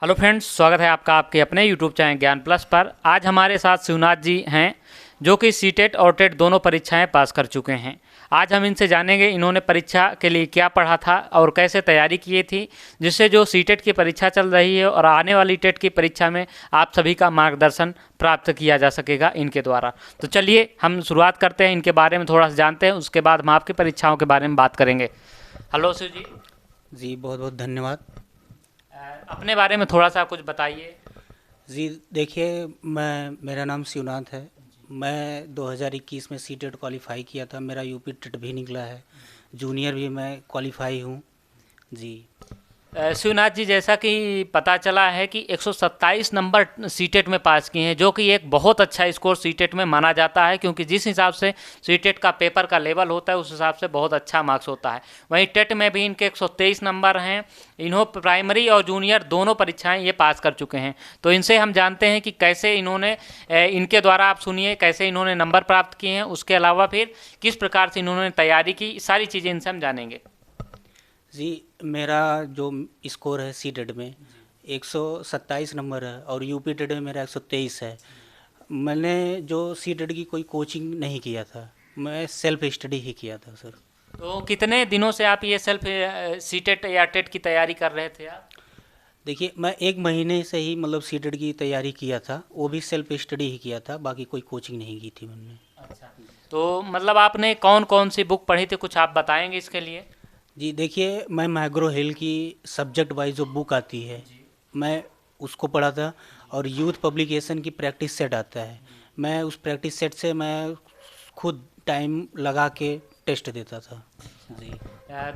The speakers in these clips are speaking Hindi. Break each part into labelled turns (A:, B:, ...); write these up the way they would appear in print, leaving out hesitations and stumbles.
A: हेलो फ्रेंड्स, स्वागत है आपका आपके अपने यूट्यूब चैनल ज्ञान प्लस पर। आज हमारे साथ शिवनाथ जी हैं जो कि सीटेट और टेट दोनों परीक्षाएं पास कर चुके हैं। आज हम इनसे जानेंगे इन्होंने परीक्षा के लिए क्या पढ़ा था और कैसे तैयारी की थी, जिससे जो सीटेट की परीक्षा चल रही है और आने वाली टेट की परीक्षा में आप सभी का मार्गदर्शन प्राप्त किया जा सकेगा इनके द्वारा। तो चलिए हम शुरुआत करते हैं, इनके बारे में थोड़ा सा जानते हैं, उसके बाद हम आपकी परीक्षाओं के बारे में बात करेंगे। हेलो शिव जी।
B: जी बहुत बहुत धन्यवाद।
A: अपने बारे में थोड़ा सा कुछ बताइए।
B: जी देखिए, मेरा नाम शिवनाथ है। मैं 2021 में सीटेट क्वालिफाई किया था। मेरा यूपी टेट भी निकला है। जूनियर भी मैं क्वालिफाई हूँ। जी
A: शिवनाथ जी, जैसा कि पता चला है कि 127 नंबर सीटेट में पास किए हैं, जो कि एक बहुत अच्छा स्कोर सीटेट में माना जाता है, क्योंकि जिस हिसाब से सीटेट का पेपर का लेवल होता है उस हिसाब से बहुत अच्छा मार्क्स होता है। वहीं टेट में भी इनके 123 नंबर हैं। इन्हों प्राइमरी और जूनियर दोनों परीक्षाएं ये पास कर चुके हैं। तो इनसे हम जानते हैं कि कैसे इन्होंने इनके द्वारा आप सुनिए कैसे इन्होंने नंबर प्राप्त किए हैं, उसके अलावा फिर किस प्रकार से इन्होंने तैयारी की, सारी चीज़ें इनसे हम जानेंगे।
B: जी, मेरा जो स्कोर है सीटेट में 127 नंबर है और यूपी टेट में मेरा 123 है। मैंने जो सीटेट की कोई कोचिंग नहीं किया था, मैं सेल्फ स्टडी ही किया था सर।
A: तो कितने दिनों से आप ये सेल्फ सीटेट या टेट की तैयारी कर रहे थे आप?
B: देखिए, मैं 1 महीने से ही मतलब सीटेट की तैयारी किया था, वो भी सेल्फ स्टडी ही किया था, बाकी कोई कोचिंग नहीं की थी मैंने।
A: अच्छा। तो मतलब आपने कौन कौन सी बुक पढ़ी थी, कुछ आप बताएंगे इसके लिए?
B: जी देखिए, मैं मैग्रो हिल की सब्जेक्ट वाइज जो बुक आती है, मैं उसको पढ़ा था। और यूथ पब्लिकेशन की प्रैक्टिस सेट आता है, मैं उस प्रैक्टिस सेट से मैं खुद टाइम लगा के टेस्ट देता था। जी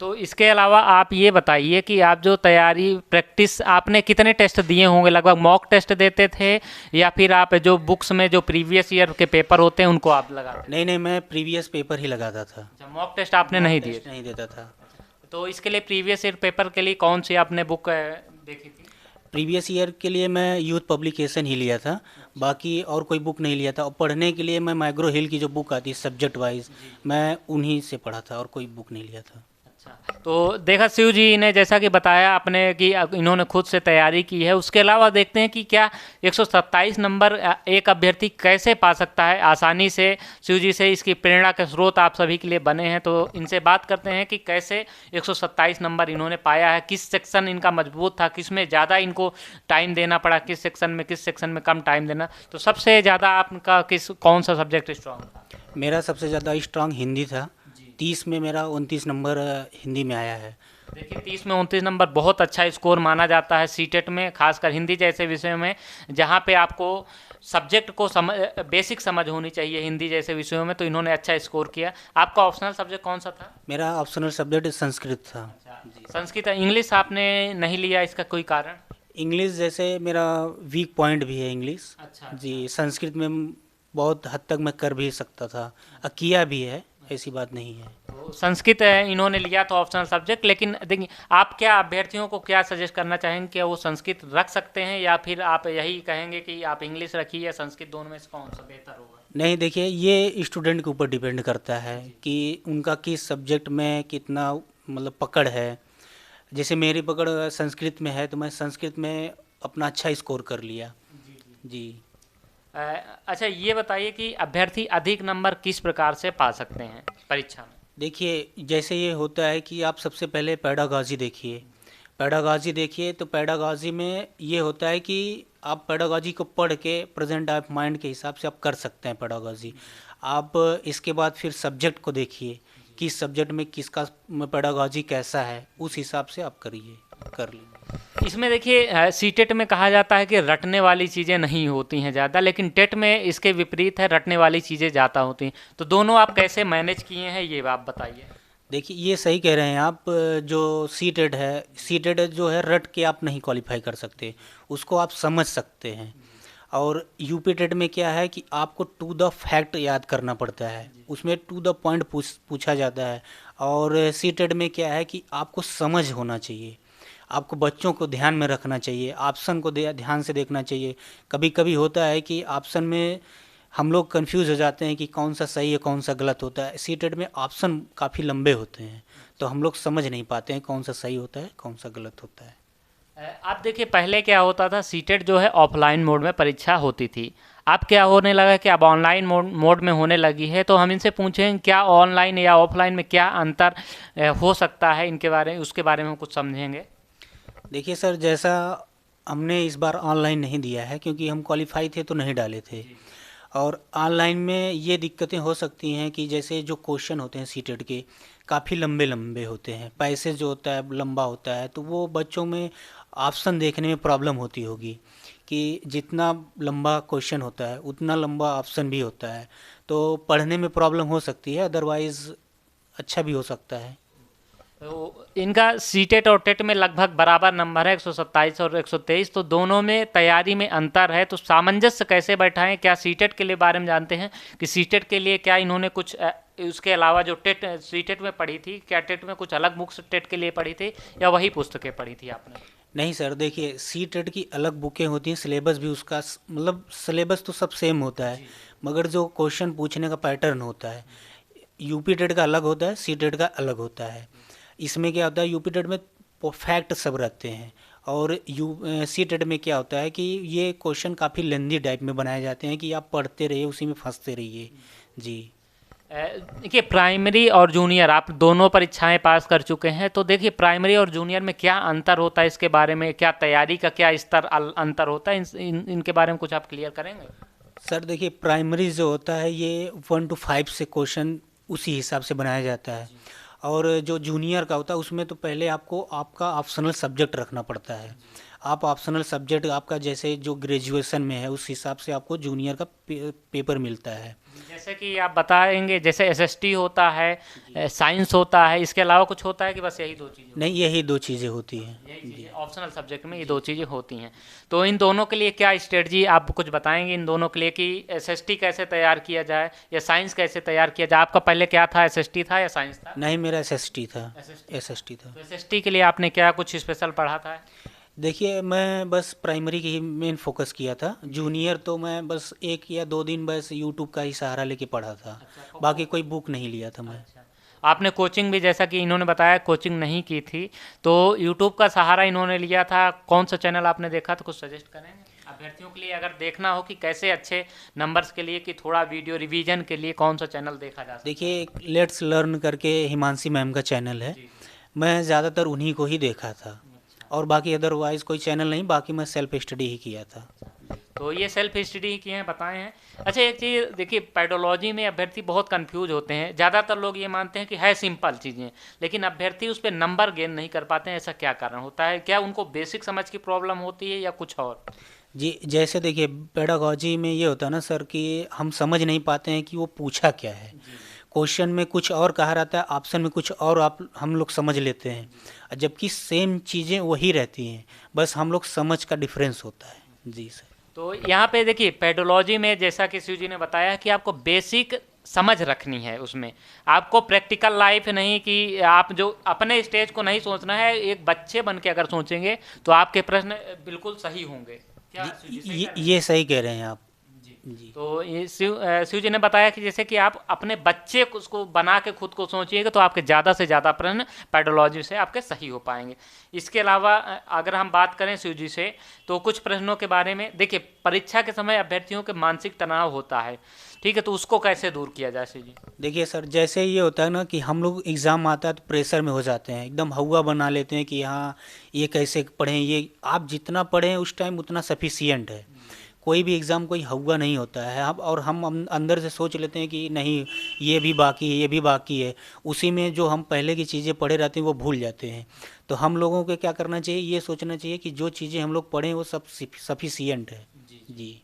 A: तो इसके अलावा आप ये बताइए कि आप जो तैयारी प्रैक्टिस आपने कितने टेस्ट दिए होंगे, लगभग मॉक टेस्ट देते थे या फिर आप जो बुक्स में जो प्रीवियस ईयर के पेपर होते हैं उनको आप लगाते
B: नहीं नहीं, मैं प्रीवियस पेपर ही लगाता था।
A: थे? मॉक टेस्ट आपने नहीं दिए?
B: टेस्ट नहीं देता था।
A: तो इसके लिए प्रीवियस ईयर पेपर के लिए कौन सी आपने बुक देखी थी?
B: प्रीवियस ईयर के लिए मैं यूथ पब्लिकेशन ही लिया था, बाकी और कोई बुक नहीं लिया था। और पढ़ने के लिए मैं मैग्रो हिल की जो बुक आती है सब्जेक्ट वाइज, मैं उन्हीं से पढ़ा था और कोई बुक नहीं लिया था।
A: अच्छा। तो देखा शिव जी ने जैसा कि बताया आपने कि इन्होंने खुद से तैयारी की है, उसके अलावा देखते हैं कि क्या 127 नंबर एक अभ्यर्थी कैसे पा सकता है आसानी से। शिव जी से इसकी प्रेरणा के स्रोत आप सभी के लिए बने हैं, तो इनसे बात करते हैं कि कैसे 127 नंबर इन्होंने पाया है, किस सेक्शन इनका मजबूत था, किस में ज़्यादा इनको टाइम देना पड़ा, किस सेक्शन में कम टाइम देना। तो सबसे ज़्यादा आपका कौन सा सब्जेक्ट स्ट्रॉन्ग था?
B: मेरा सबसे ज़्यादा स्ट्रांग हिंदी था। 30 में मेरा 29 नंबर हिंदी में आया है।
A: देखिए, 30 में 29 नंबर बहुत अच्छा स्कोर माना जाता है सीटेट में, खासकर हिंदी जैसे विषय में, जहाँ पे आपको सब्जेक्ट को बेसिक समझ होनी चाहिए हिंदी जैसे विषयों में। तो इन्होंने अच्छा स्कोर किया। आपका ऑप्शनल सब्जेक्ट कौन सा था?
B: मेरा ऑप्शनल सब्जेक्ट संस्कृत था।
A: संस्कृत। इंग्लिश आपने नहीं लिया, इसका कोई कारण?
B: इंग्लिश जैसे मेरा वीक पॉइंट भी है इंग्लिश।
A: अच्छा।
B: जी, संस्कृत में बहुत हद तक मैं कर भी सकता था, किया भी है, ऐसी बात नहीं है।
A: तो संस्कृत इन्होंने लिया तो ऑप्शनल सब्जेक्ट, लेकिन देखिए आप क्या अभ्यर्थियों को क्या सजेस्ट करना चाहेंगे कि वो संस्कृत रख सकते हैं, या फिर आप यही कहेंगे कि आप इंग्लिश रखिए या संस्कृत, दोनों में से कौन सा बेहतर होगा?
B: नहीं देखिए, ये स्टूडेंट के ऊपर डिपेंड करता है कि उनका किस सब्जेक्ट में कितना मतलब पकड़ है। जैसे मेरी पकड़ संस्कृत में है, तो मैं संस्कृत में अपना अच्छा स्कोर कर लिया। जी
A: अ, अच्छा, ये बताइए कि अभ्यर्थी अधिक नंबर किस प्रकार से पा सकते हैं परीक्षा में?
B: देखिए, जैसे ये होता है कि आप सबसे पहले पैडागॉजी देखिए। पैडागॉजी देखिए तो पैडागॉजी में ये होता है कि आप पैडागॉजी को पढ़ के प्रेजेंट ऑफ माइंड के हिसाब से आप कर सकते हैं पैडागॉजी। आप इसके बाद फिर सब्जेक्ट को देखिए, किस सब्जेक्ट में किसका पैडागॉजी कैसा है, उस हिसाब से आप करिए, कर लीजिए।
A: इसमें देखिए सीटेट में कहा जाता है कि रटने वाली चीज़ें नहीं होती हैं ज़्यादा, लेकिन टेट में इसके विपरीत है, रटने वाली चीज़ें ज़्यादा होती हैं। तो दोनों आप कैसे मैनेज किए हैं, ये आप बताइए।
B: देखिए, ये सही कह रहे हैं आप। जो सीटेट है, सीटेट जो है रट के आप नहीं क्वालिफाई कर सकते, उसको आप समझ सकते हैं। और यूपी टेट में क्या है कि आपको टू द फैक्ट याद करना पड़ता है, उसमें टू द पॉइंट पूछा जाता है। और सीटेट में क्या है कि आपको समझ होना चाहिए, आपको बच्चों को ध्यान में रखना चाहिए, ऑप्शन को ध्यान से देखना चाहिए। कभी कभी होता है कि ऑप्शन में हम लोग कंफ्यूज हो जाते हैं कि कौन सा सही है कौन सा गलत होता है। सीटेट में ऑप्शन काफ़ी लंबे होते हैं, तो हम लोग समझ नहीं पाते हैं कौन सा सही होता है कौन सा गलत होता है।
A: आप देखिए पहले क्या होता था, सीटेट जो है ऑफलाइन मोड में परीक्षा होती थी। अब क्या होने लगा कि अब ऑनलाइन मोड में होने लगी है। तो हम इनसे पूछें क्या ऑनलाइन या ऑफलाइन में क्या अंतर हो सकता है, इनके बारे में उसके बारे में हम कुछ समझेंगे।
B: देखिए सर, जैसा हमने इस बार ऑनलाइन नहीं दिया है क्योंकि हम क्वालिफाई थे तो नहीं डाले थे। और ऑनलाइन में ये दिक्कतें हो सकती हैं कि जैसे जो क्वेश्चन होते हैं सीटेट के काफ़ी लंबे लंबे होते हैं, पैसेज जो होता है लंबा होता है, तो वो बच्चों में ऑप्शन देखने में प्रॉब्लम होती होगी कि जितना लंबा क्वेश्चन होता है उतना लंबा ऑप्शन भी होता है, तो पढ़ने में प्रॉब्लम हो सकती है। अदरवाइज़ अच्छा भी हो सकता है।
A: तो इनका सीटेट और टेट में लगभग बराबर नंबर है, 127 और 123, तो दोनों में तैयारी में अंतर है। तो सामंजस्य कैसे बैठाएं? क्या सीटेट के लिए बारे में जानते हैं कि सीटेट के लिए क्या इन्होंने कुछ उसके अलावा जो टेट सीटेट में पढ़ी थी, क्या टेट में कुछ अलग बुक्स टेट के लिए पढ़ी थी या वही पुस्तकें पढ़ी थी आपने?
B: नहीं सर, देखिए सी टेट की अलग बुकें होती हैं, सिलेबस भी उसका मतलब सिलेबस तो सब सेम होता है, मगर जो क्वेश्चन पूछने का पैटर्न होता है यूपी टेट का अलग होता है, सी टेट का अलग होता है। इसमें क्या होता है, यूपी टेट में फैक्ट सब रहते हैं, और सी टेट में क्या होता है कि ये क्वेश्चन काफ़ी लेंदी टाइप में बनाए जाते हैं कि आप पढ़ते रहिए, उसी में फंसते रहिए। जी।
A: देखिए प्राइमरी और जूनियर आप दोनों परीक्षाएं पास कर चुके हैं, तो देखिए प्राइमरी और जूनियर में क्या अंतर होता है, इसके बारे में क्या तैयारी का क्या स्तर अंतर होता है, इनके बारे में कुछ आप क्लियर करेंगे?
B: सर देखिए, प्राइमरी जो होता है ये 1 to 5 से क्वेश्चन उसी हिसाब से बनाया जाता है, और जो जूनियर का होता है उसमें तो पहले आपको आपका ऑप्शनल सब्जेक्ट रखना पड़ता है। आप ऑप्शनल सब्जेक्ट आपका जैसे जो ग्रेजुएशन में है उस हिसाब से आपको जूनियर का पेपर मिलता है।
A: जैसे कि आप बताएंगे, जैसे एसएसटी होता है, साइंस होता है, इसके अलावा कुछ होता है कि बस यही दो चीज़ें?
B: नहीं, यही 2 चीज़ें होती हैं।
A: यही चीज़ें ऑप्शनल सब्जेक्ट में ये दो चीज़ें होती हैं। तो इन दोनों के लिए क्या स्ट्रेटजी आप कुछ बताएंगे इन दोनों के लिए कि एसएसटी कैसे तैयार किया जाए या साइंस कैसे तैयार किया जाए? आपका पहले क्या था, एसएसटी था या साइंस था?
B: नहीं, मेरा एसएसटी था।
A: एसएसटी।
B: एसएसटी था।
A: तो एसएसटी के लिए आपने क्या कुछ स्पेशल पढ़ा था?
B: देखिए, मैं बस प्राइमरी की ही मेन फोकस किया था। जूनियर तो मैं बस 1 या 2 दिन बस यूट्यूब का ही सहारा लेके पढ़ा था, बाकी कोई बुक नहीं लिया था मैं।
A: अच्छा। आपने कोचिंग भी, जैसा कि इन्होंने बताया, कोचिंग नहीं की थी, तो यूट्यूब का सहारा इन्होंने लिया था। कौन सा चैनल आपने देखा था, कुछ सजेस्ट करेंगे अभ्यर्थियों के लिए, अगर देखना हो कि कैसे अच्छे नंबर्स के लिए, कि थोड़ा वीडियो रिवीजन के लिए कौन सा चैनल देखा जा सकता है?
B: देखिए, लेट्स लर्न करके हिमांशी मैम का चैनल है, मैं ज़्यादातर उन्हीं को ही देखा था, और बाकी अदरवाइज़ कोई चैनल नहीं, बाकी मैं सेल्फ स्टडी ही किया था।
A: तो ये सेल्फ स्टडी ही किए हैं, बताए हैं। अच्छा, एक चीज़ देखिए, पेडोलॉजी में अभ्यर्थी बहुत कंफ्यूज होते हैं। ज़्यादातर लोग ये मानते हैं कि है सिंपल चीज़ें, लेकिन अभ्यर्थी उस पर नंबर गेन नहीं कर पाते हैं। ऐसा क्या कारण होता है? क्या उनको बेसिक समझ की प्रॉब्लम होती है या कुछ और?
B: जी, जैसे देखिए पेडागोजी में ये होता है ना सर कि हम समझ नहीं पाते हैं कि वो पूछा क्या है। क्वेश्चन में कुछ और कहा रहता है, ऑप्शन में कुछ और आप हम लोग समझ लेते हैं, जबकि सेम चीज़ें वही रहती हैं, बस हम लोग समझ का डिफरेंस होता है। जी सर।
A: तो यहाँ पे देखिए पेडोलॉजी में जैसा कि शिव जी ने बताया कि आपको बेसिक समझ रखनी है, उसमें आपको प्रैक्टिकल लाइफ नहीं, कि आप जो अपने स्टेज को नहीं सोचना है, एक बच्चे बन के अगर सोचेंगे तो आपके प्रश्न बिल्कुल सही होंगे। क्या शिव जी सही कह रहे हैं?
B: ये सही कह रहे हैं आप।
A: जी।
B: जी।
A: तो ये शिव जी ने बताया कि जैसे कि आप अपने बच्चे को उसको बना के खुद को सोचिएगा तो आपके ज़्यादा से ज़्यादा प्रश्न पेडोलॉजी से आपके सही हो पाएंगे। इसके अलावा अगर हम बात करें शिव जी से, तो कुछ प्रश्नों के बारे में देखिए, परीक्षा के समय अभ्यर्थियों के मानसिक तनाव होता है, ठीक है, तो उसको कैसे दूर किया जाए शिव जी?
B: देखिए सर, जैसे ये होता है ना कि हम लोग एग्ज़ाम आता है तो प्रेशर में हो जाते हैं, एकदम हवा बना लेते हैं कि हाँ ये कैसे पढ़ें, ये आप जितना पढ़ें उस टाइम उतना सफिशियंट है। कोई भी एग्ज़ाम कोई हवा नहीं होता है। हम अंदर से सोच लेते हैं कि नहीं ये भी बाकी है, ये भी बाकी है, उसी में जो हम पहले की चीज़ें पढ़े रहते हैं वो भूल जाते हैं। तो हम लोगों को क्या करना चाहिए, ये सोचना चाहिए कि जो चीज़ें हम लोग पढ़ें वो सब सफिशियंट है। जी।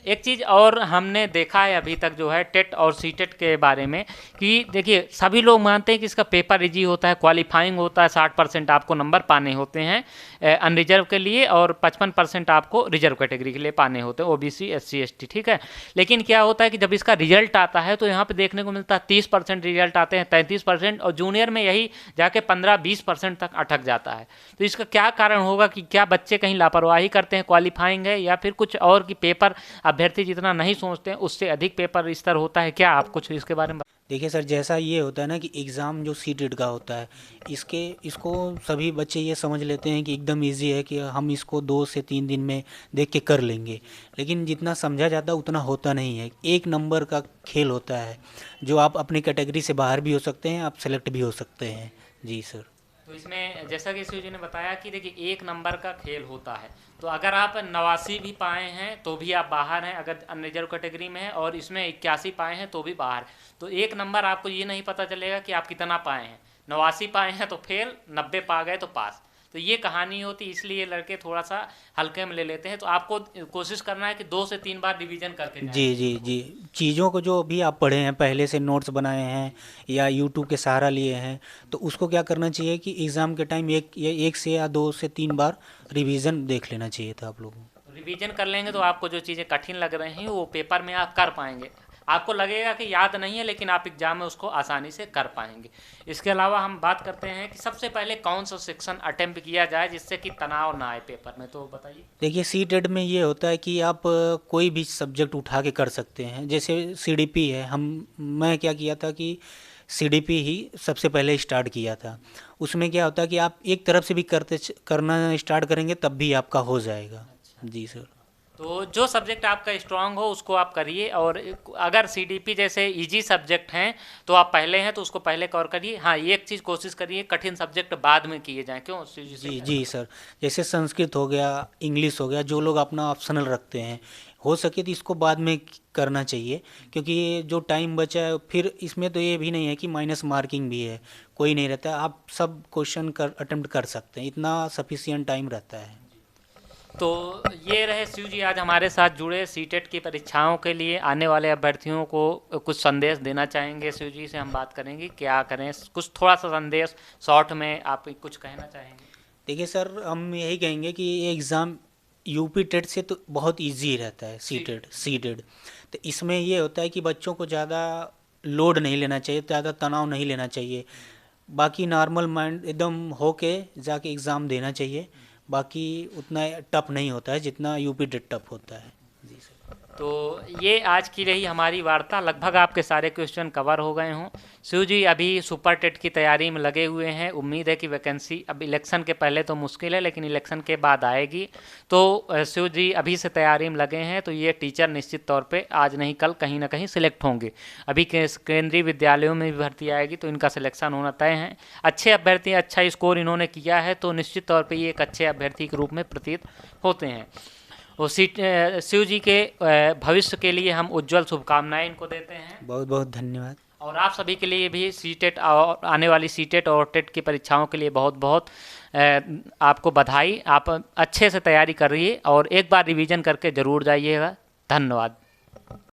A: एक चीज़ और हमने देखा है अभी तक जो है टेट और सीटेट के बारे में, कि देखिए सभी लोग मानते हैं कि इसका पेपर इजी होता है, क्वालिफाइंग होता है, 60% आपको नंबर पाने होते हैं अनरिजर्व के लिए, और 55% आपको रिजर्व कैटेगरी के लिए पाने होते हैं, ओबीसी SC ST, ठीक है। लेकिन क्या होता है कि जब इसका रिजल्ट आता है तो यहाँ पे देखने को मिलता है 30% रिजल्ट आते हैं, 33%, और जूनियर में यही जाके 15-20% तक अटक जाता है। तो इसका क्या कारण होगा, कि क्या बच्चे कहीं लापरवाही करते हैं, क्वालिफाइंग है, या फिर कुछ और, कि पेपर पेपर अभ्यर्थी जितना नहीं सोचते हैं उससे अधिक पेपर स्तर होता है क्या? आप कुछ इसके बारे में
B: देखिए सर, जैसा ये होता है ना कि एग्ज़ाम जो सीटेट का होता है, इसको सभी बच्चे ये समझ लेते हैं कि एकदम इजी है, कि हम इसको 2 से 3 दिन में देख के कर लेंगे। लेकिन जितना समझा जाता है उतना होता नहीं है। एक नंबर का खेल होता है, जो आप अपनी कैटेगरी से बाहर भी हो सकते हैं, आप सेलेक्ट भी हो सकते हैं। जी सर।
A: तो इसमें जैसा कि शिव जी ने बताया कि देखिए एक नंबर का खेल होता है, तो अगर आप 89 भी पाए हैं तो भी आप बाहर हैं अगर अनरिजर्व कैटेगरी में है, और इसमें 81 पाए हैं तो भी बाहर। तो एक नंबर आपको ये नहीं पता चलेगा कि आप कितना पाए हैं। 89 पाए हैं तो फेल, 90 पा गए तो पास। तो ये कहानी होती, इसलिए लड़के थोड़ा सा हल्के में ले लेते हैं। तो आपको कोशिश करना है कि 2 से 3 बार रिवीजन करके जाएं।
B: जी जी जी। चीज़ों को जो भी आप पढ़े हैं, पहले से नोट्स बनाए हैं या यूट्यूब के सहारा लिए हैं, तो उसको क्या करना चाहिए कि एग्ज़ाम के टाइम एक से या 2 से 3 बार रिवीजन देख लेना चाहिए था आप लोगों को।
A: रिवीजन कर लेंगे तो आपको जो चीज़ें कठिन लग रही हैं वो पेपर में आप कर पाएंगे। आपको लगेगा कि याद नहीं है, लेकिन आप एग्जाम में उसको आसानी से कर पाएंगे। इसके अलावा हम बात करते हैं कि सबसे पहले कौन सा सेक्शन अटेम्प्ट किया जाए जिससे कि तनाव ना आए पेपर में, तो बताइए।
B: देखिए सीटेट में ये होता है कि आप कोई भी सब्जेक्ट उठा के कर सकते हैं। जैसे सीडीपी है, मैं क्या किया था कि सीडीपी ही सबसे पहले स्टार्ट किया था। उसमें क्या होता है कि आप एक तरफ से भी करना स्टार्ट करेंगे तब भी आपका हो जाएगा। जी सर।
A: तो जो सब्जेक्ट आपका स्ट्रांग हो उसको आप करिए, और अगर सीडीपी जैसे इजी सब्जेक्ट हैं तो आप पहले हैं तो उसको पहले कवर करिए। हाँ, ये एक चीज़ कोशिश करिए कठिन सब्जेक्ट बाद में किए जाएं। क्यों
B: जी जी सर। जैसे संस्कृत हो गया, इंग्लिश हो गया, जो लोग अपना ऑप्शनल रखते हैं, हो सके तो इसको बाद में करना चाहिए, क्योंकि ये जो टाइम बचा है, फिर इसमें तो ये भी नहीं है कि माइनस मार्किंग भी है, कोई नहीं रहता। आप सब क्वेश्चन अटेम्प्ट कर सकते हैं, इतना सफिशियंट टाइम रहता है।
A: तो ये रहे शिव जी आज हमारे साथ जुड़े। सीटेट की परीक्षाओं के लिए आने वाले अभ्यर्थियों को कुछ संदेश देना चाहेंगे? शिव जी से हम बात करेंगे क्या करें, कुछ थोड़ा सा संदेश शॉर्ट में आप कुछ कहना चाहेंगे?
B: देखिए सर, हम यही कहेंगे कि ये एग्ज़ाम यूपी टेट से तो बहुत इजी रहता है। सीटेट तो इसमें ये होता है कि बच्चों को ज़्यादा लोड नहीं लेना चाहिए, ज़्यादा तनाव नहीं लेना चाहिए। बाकी नॉर्मल माइंड एकदम होके जाके एग्ज़ाम देना चाहिए। बाकी उतना टफ नहीं होता है जितना यूपी टेट टफ होता है। जी सर।
A: तो ये आज की रही हमारी वार्ता। लगभग आपके सारे क्वेश्चन कवर हो गए हों। शिव जी अभी सुपर टेट की तैयारी में लगे हुए हैं। उम्मीद है कि वैकेंसी अब इलेक्शन के पहले तो मुश्किल है, लेकिन इलेक्शन के बाद आएगी। तो शिव जी अभी से तैयारी में लगे हैं, तो ये टीचर निश्चित तौर पे आज नहीं कल कहीं ना कहीं सिलेक्ट होंगे। अभी केंद्रीय विद्यालयों में भी भर्ती आएगी तो इनका सिलेक्शन होना तय है। अच्छे अभ्यर्थी, अच्छा स्कोर इन्होंने किया है तो निश्चित तौर पर ये एक अच्छे अभ्यर्थी के रूप में प्रतीत होते हैं। वो शिव जी के भविष्य के लिए हम उज्जवल शुभकामनाएं इनको देते हैं।
B: बहुत बहुत धन्यवाद।
A: और आप सभी के लिए भी सीटेट और आने वाली सीटेट और टेट की परीक्षाओं के लिए बहुत बहुत आपको बधाई। आप अच्छे से तैयारी करिए और एक बार रिवीजन करके ज़रूर जाइएगा। धन्यवाद।